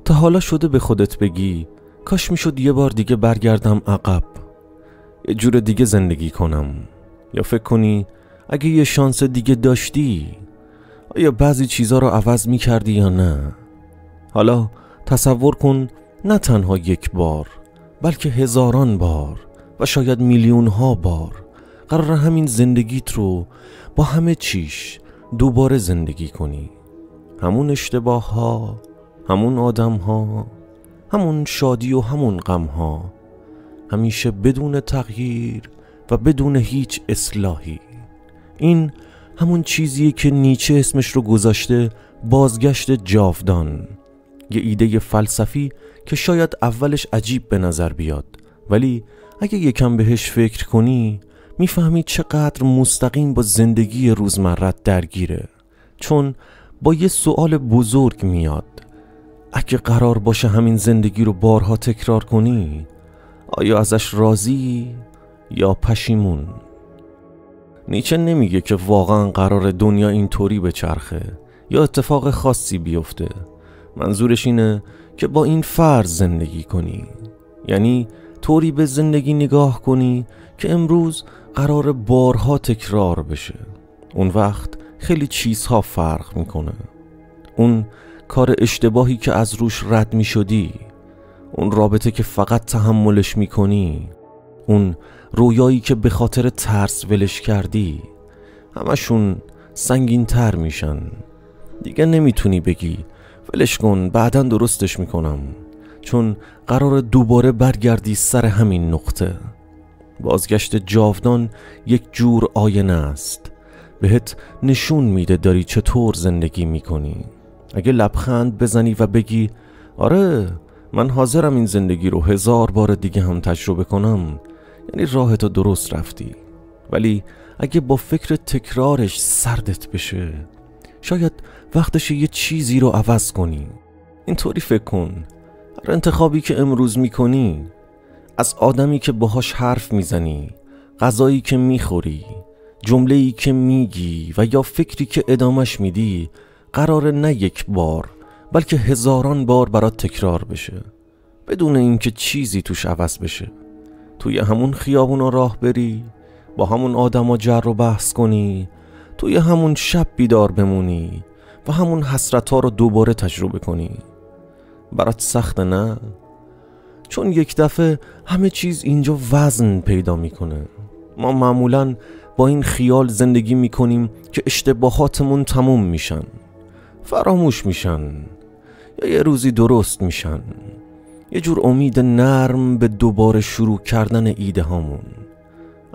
تا حالا شده به خودت بگی کاش میشد یه بار دیگه برگردم عقب، یه جور دیگه زندگی کنم؟ یا فکر کنی اگه یه شانس دیگه داشتی آیا بعضی چیزا رو عوض میکردی یا نه؟ حالا تصور کن نه تنها یک بار بلکه هزاران بار و شاید میلیون ها بار قرار همین زندگیت رو با همه چیش دوباره زندگی کنی. همون اشتباه ها، همون آدم ها، همون شادی و همون غم ها، همیشه بدون تغییر و بدون هیچ اصلاحی. این همون چیزیه که نیچه اسمش رو گذاشته بازگشت جاودان. یه ایده فلسفی که شاید اولش عجیب به نظر بیاد، ولی اگه یکم بهش فکر کنی میفهمی چقدر مستقیم با زندگی روزمرت درگیره. چون با یه سوال بزرگ میاد: اگه قرار باشه همین زندگی رو بارها تکرار کنی، آیا ازش راضی یا پشیمون؟ نیچه نمیگه که واقعا قرار دنیا اینطوری بچرخه یا اتفاق خاصی بیفته. منظورش اینه که با این فرض زندگی کنی، یعنی طوری به زندگی نگاه کنی که امروز قرار بارها تکرار بشه. اون وقت خیلی چیزها فرق میکنه. اون کار اشتباهی که از روش رد میشدی، اون رابطه که فقط تحملش میکنی، اون رویایی که به خاطر ترس ولش کردی، همشون سنگین تر میشن. دیگه نمیتونی بگی ولش کن بعداً درستش میکنم، چون قرار دوباره برگردی سر همین نقطه. بازگشت جاودان یک جور آینه است، بهت نشون میده داری چطور زندگی میکنی. اگه لبخند بزنی و بگی آره من حاضرم این زندگی رو 1000 بار دیگه هم تجربه کنم، یعنی راهتو درست رفتی. ولی اگه با فکر تکرارش سردت بشه، شاید وقتشه یه چیزی رو عوض کنی. اینطوری فکر کن: هر انتخابی که امروز میکنی، از آدمی که باهاش حرف میزنی، غذایی که میخوری، جمله‌ای که میگی و یا فکری که ادامش میدی، قراره نه یک بار بلکه هزاران بار برات تکرار بشه بدون اینکه چیزی توش عوض بشه. توی همون خیابونا راه بری، با همون آدما جر و بحث کنی، توی همون شب بیدار بمونی و همون حسرت‌ها رو دوباره تجربه کنی. برات سخته نه؟ چون یک دفعه همه چیز اینجا وزن پیدا میکنه. ما معمولاً با این خیال زندگی میکنیم که اشتباهاتمون تموم میشن، فراموش میشن یا یه روزی درست میشن. یه جور امید نرم به دوباره شروع کردن ایده هامون.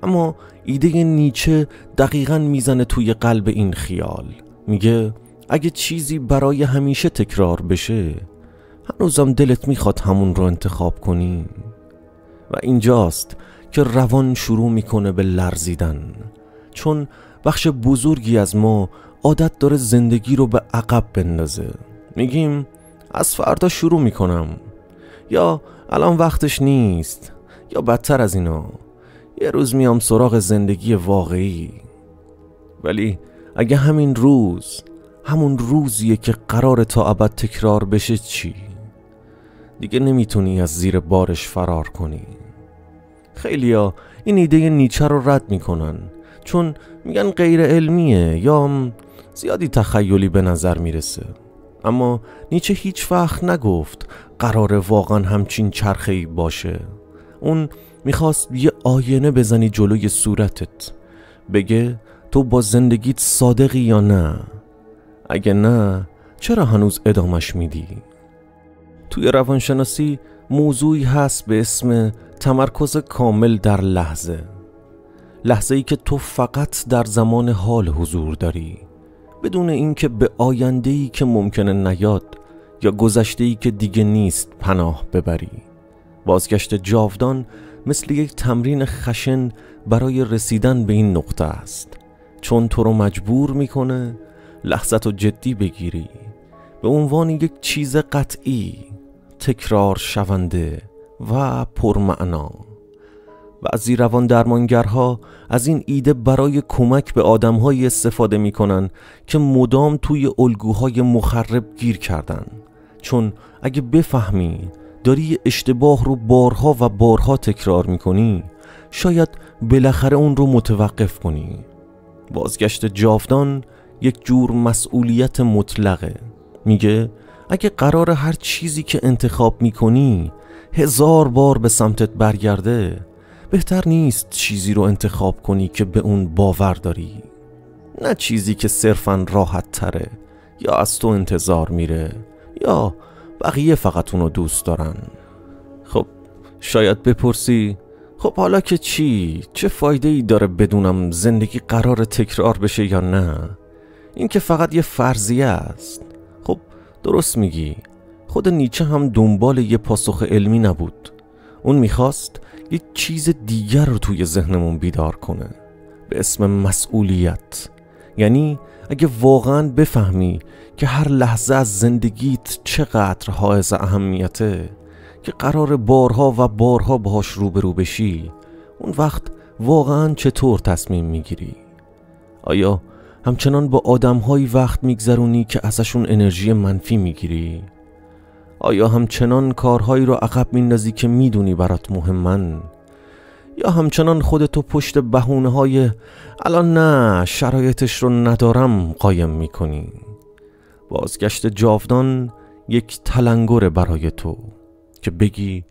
اما ایده نیچه دقیقاً میزنه توی قلب این خیال. میگه اگه چیزی برای همیشه تکرار بشه، هنوزم دلت میخواد همون رو انتخاب کنی. و اینجاست که روان شروع میکنه به لرزیدن، چون بخش بزرگی از ما عادت داره زندگی رو به عقب بندازه. میگیم از فردا شروع میکنم، یا الان وقتش نیست، یا بدتر از اینا یه روز میام سراغ زندگی واقعی. ولی اگه همین روز همون روزیه که قرار تا ابد تکرار بشه چی؟ دیگه نمیتونی از زیر بارش فرار کنی. خیلیا این ایده نیچه رو رد میکنن، چون میگن غیر علمیه یا زیادی تخیلی به نظر میرسه. اما نیچه هیچ وقت نگفت قراره واقعا همچین چرخه‌ای باشه. اون میخواست یه آینه بزنی جلوی صورتت، بگه تو با زندگیت صادقی یا نه؟ اگه نه، چرا هنوز ادامش میدی؟ توی روانشناسی موضوعی هست به اسم تمرکز کامل در لحظه‌ای که تو فقط در زمان حال حضور داری، بدون اینکه به آینده‌ای که ممکنه نیاد یا گذشته‌ای که دیگه نیست پناه ببری. بازگشت جاودان مثل یک تمرین خشن برای رسیدن به این نقطه است، چون تو رو مجبور میکنه لحظت رو جدی بگیری به عنوان یک چیز قطعی، تکرار شونده و پرمعنا. بعضی روان درمانگرها از این ایده برای کمک به آدم‌هایی استفاده می‌کنن که مدام توی الگوهای مخرب گیر کردن، چون اگه بفهمی داری اشتباه رو بارها و بارها تکرار میکنی، شاید بالاخره اون رو متوقف کنی. بازگشت جاودان یک جور مسئولیت مطلقه. میگه اگه قرار هر چیزی که انتخاب میکنی 1000 بار به سمتت برگرده، بهتر نیست چیزی رو انتخاب کنی که به اون باور داری، نه چیزی که صرفاً راحت تره یا از تو انتظار میره یا بقیه فقط اونو دوست دارن. خب شاید بپرسی خب حالا که چه فایده ای داره بدونم زندگی قرار تکرار بشه یا نه؟ این که فقط یه فرضیه است. خب درست میگی. خود نیچه هم دنبال یه پاسخ علمی نبود. اون میخواست یه چیز دیگر رو توی ذهنمون بیدار کنه به اسم مسئولیت. یعنی اگه واقعاً بفهمی که هر لحظه از زندگیت چقدر حائز اهمیته، که قرار بارها و بارها باهاش روبرو بشی، اون وقت واقعاً چطور تصمیم میگیری؟ آیا همچنان با آدم‌هایی وقت میگذرونی که ازشون انرژی منفی میگیری؟ آیا همچنان کارهایی رو عقب میندازی که میدونی برات مهمن؟ یا همچنان خودتو پشت بهونه‌های الان نه شرایطش رو ندارم قایم میکنی؟ بازگشت جاودان یک تلنگر برای تو که بگی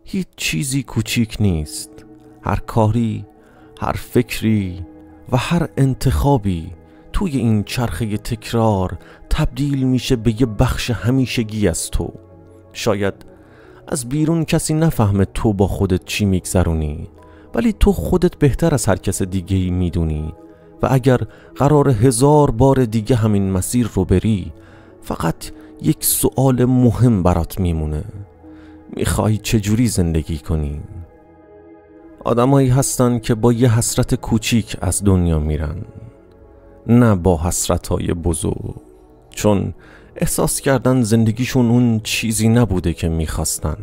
هیچ چیزی کوچیک نیست. هر کاری، هر فکری و هر انتخابی توی این چرخه تکرار تبدیل میشه به یه بخش همیشگی از تو. شاید از بیرون کسی نفهمه تو با خودت چی میگذرونی، ولی تو خودت بهتر از هر کس دیگه‌ای میدونی و اگر قرار 1000 بار دیگه همین مسیر رو بری، فقط یک سوال مهم برات میمونه: میخوای چجوری زندگی کنی؟ آدمایی هستن که با یه حسرت کوچیک از دنیا میرن، نه با حسرت‌های بزرگ، چون احساس کردن زندگیشون اون چیزی نبوده که میخواستن.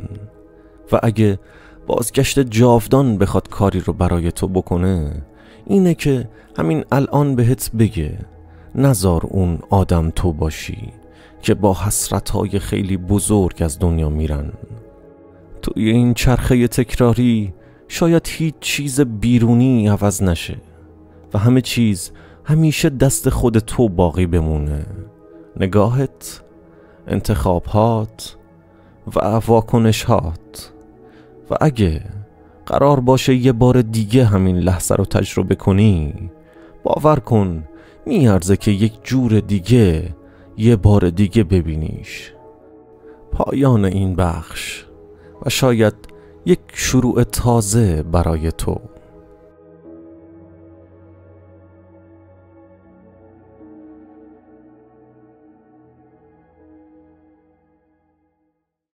و اگه بازگشت جاودان بخواد کاری رو برای تو بکنه، اینه که همین الان بهت بگه نذار اون آدم تو باشی که با حسرت‌های خیلی بزرگ از دنیا میرن. توی این چرخه تکراری شاید هیچ چیز بیرونی عوض نشه و همه چیز همیشه دست خود تو باقی بمونه. نگاهت، انتخابات و واکنشات. و اگه قرار باشه یه بار دیگه همین لحظه رو تجربه کنی، باور کن میارزه که یک جور دیگه یه بار دیگه ببینیش. پایان این بخش و شاید یک شروع تازه برای تو.